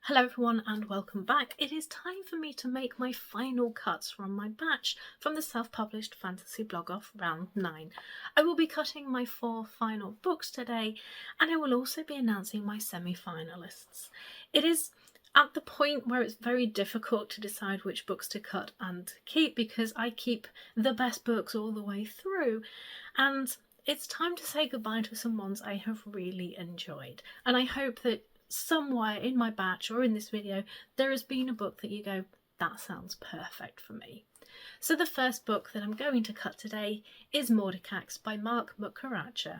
Hello everyone and welcome back. It is time for me to make my final cuts from my batch from the self-published fantasy blog off round 9. I will be cutting my 4 final books today, and I will also be announcing my semi-finalists. It is at the point where it's very difficult to decide which books to cut and keep, because I keep the best books all the way through, and it's time to say goodbye to some ones I have really enjoyed. And I hope that somewhere in my batch or in this video there has been a book that you go, that sounds perfect for me. So the first book that I'm going to cut today is Mordekax by Mark Mukharacha.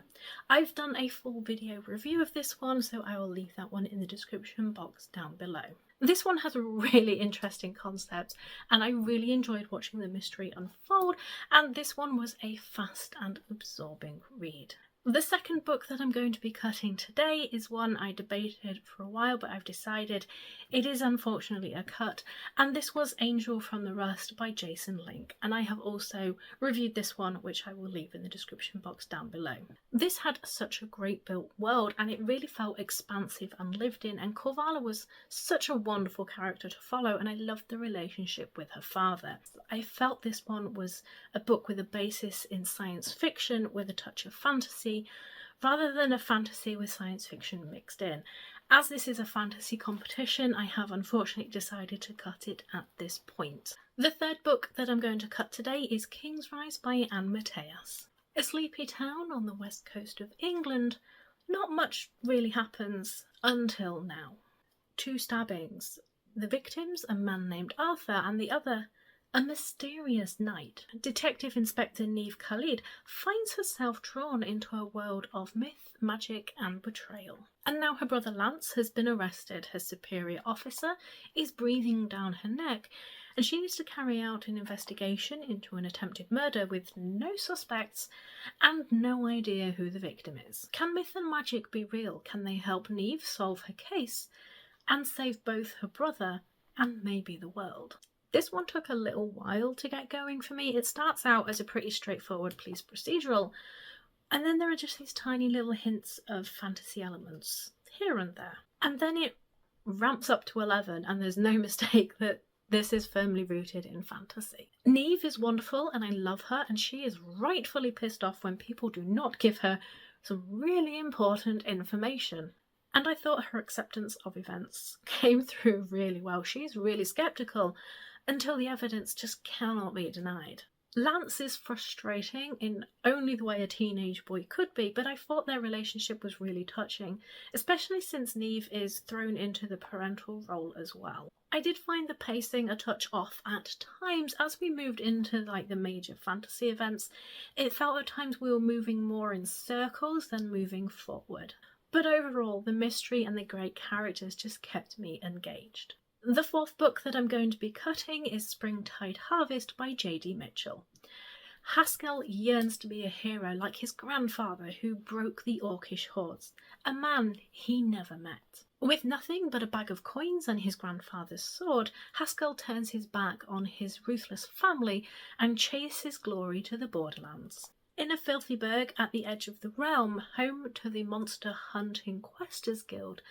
I've done a full video review of this one, so I will leave that one in the description box down below. This one has a really interesting concept and I really enjoyed watching the mystery unfold, and this one was a fast and absorbing read. The second book that I'm going to be cutting today is one I debated for a while, but I've decided it is unfortunately a cut, and this was Angel from the Rust by Jason Link, and I have also reviewed this one, which I will leave in the description box down below. This had such a great built world and it really felt expansive and lived in, and Corvala was such a wonderful character to follow, and I loved the relationship with her father. I felt this one was a book with a basis in science fiction with a touch of fantasy, rather than a fantasy with science fiction mixed in. As this is a fantasy competition, I have unfortunately decided to cut it at this point. The third book that I'm going to cut today is King's Rise by Anne Mateas. A sleepy town on the west coast of England. Not much really happens until now. 2 stabbings. The victims, a man named Arthur, and the other, a mysterious knight. Detective Inspector Neve Khalid finds herself drawn into a world of myth, magic and betrayal. And now her brother Lance has been arrested. Her superior officer is breathing down her neck, and she needs to carry out an investigation into an attempted murder with no suspects and no idea who the victim is. Can myth and magic be real? Can they help Neve solve her case and save both her brother and maybe the world? This one took a little while to get going for me. It starts out as a pretty straightforward police procedural, and then there are just these tiny little hints of fantasy elements here and there. And then it ramps up to 11 and there's no mistake that this is firmly rooted in fantasy. Neve is wonderful and I love her, and she is rightfully pissed off when people do not give her some really important information. And I thought her acceptance of events came through really well. She's really sceptical until the evidence just cannot be denied. Lance is frustrating in only the way a teenage boy could be, but I thought their relationship was really touching, especially since Neve is thrown into the parental role as well. I did find the pacing a touch off at times as we moved into the major fantasy events. It felt at times we were moving more in circles than moving forward. But overall, the mystery and the great characters just kept me engaged. The fourth book that I'm going to be cutting is Springtide Harvest by J.D. Mitchell. Haskell yearns to be a hero like his grandfather who broke the Orcish hordes, a man he never met. With nothing but a bag of coins and his grandfather's sword, Haskell turns his back on his ruthless family and chases glory to the borderlands. In a filthy burg at the edge of the realm, home to the Monster Hunting Questers Guild,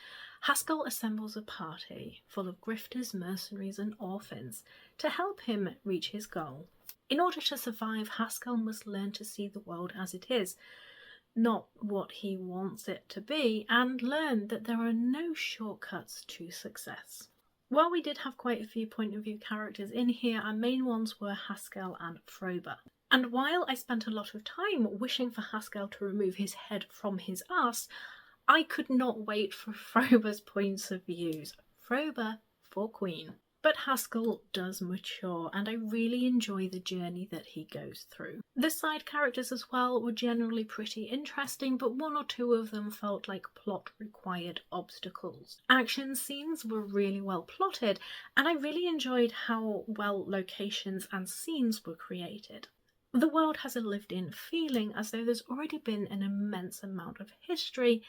Haskell assembles a party full of grifters, mercenaries and orphans to help him reach his goal. In order to survive, Haskell must learn to see the world as it is, not what he wants it to be, and learn that there are no shortcuts to success. While we did have quite a few point of view characters in here, our main ones were Haskell and Frober. And while I spent a lot of time wishing for Haskell to remove his head from his arse, I could not wait for Frober's points of views. Frober for Queen. But Haskell does mature, and I really enjoy the journey that he goes through. The side characters as well were generally pretty interesting, but 1 or 2 of them felt like plot-required obstacles. Action scenes were really well plotted, and I really enjoyed how well locations and scenes were created. The world has a lived-in feeling, as though there's already been an immense amount of history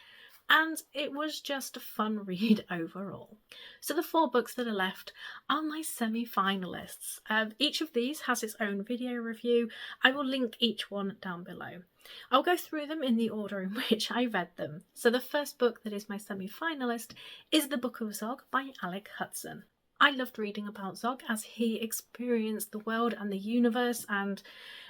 and it was just a fun read overall. So the 4 books that are left are my semi-finalists. Each of these has its own video review. I will link each one down below. I'll go through them in the order in which I read them. So the first book that is my semi-finalist is The Book of Zog by Alec Hudson. I loved reading about Zog as he experienced the world and the universe and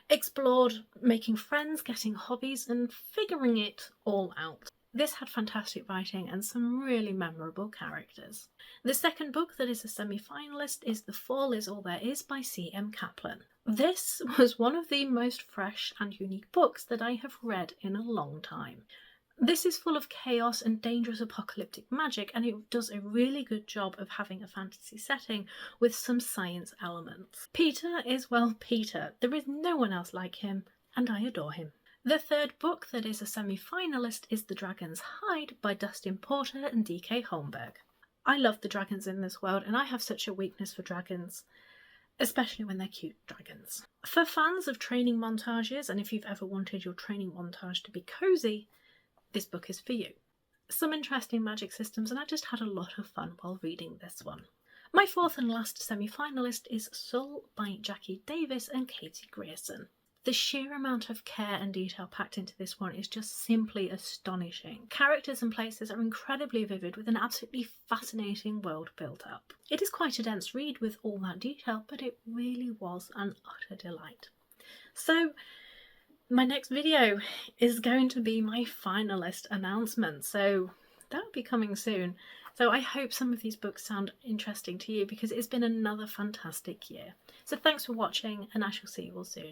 explored making friends, getting hobbies, and figuring it all out. This had fantastic writing and some really memorable characters. The second book that is a semi-finalist is The Fall Is All There Is by C.M. Kaplan. This was one of the most fresh and unique books that I have read in a long time. This is full of chaos and dangerous apocalyptic magic, and it does a really good job of having a fantasy setting with some science elements. Peter is, well, Peter. There is no one else like him, and I adore him. The third book that is a semi-finalist is The Dragon's Hide by Dustin Porter and D.K. Holmberg. I love the dragons in this world, and I have such a weakness for dragons, especially when they're cute dragons. For fans of training montages, and if you've ever wanted your training montage to be cosy, this book is for you. Some interesting magic systems, and I just had a lot of fun while reading this one. My fourth and last semi-finalist is Soul by Jackie Davis and Katie Grierson. The sheer amount of care and detail packed into this one is just simply astonishing. Characters and places are incredibly vivid with an absolutely fascinating world built up. It is quite a dense read with all that detail, but it really was an utter delight. So my next video is going to be my finalist announcement, so that will be coming soon. So I hope some of these books sound interesting to you because it's been another fantastic year. So thanks for watching, and I shall see you all soon.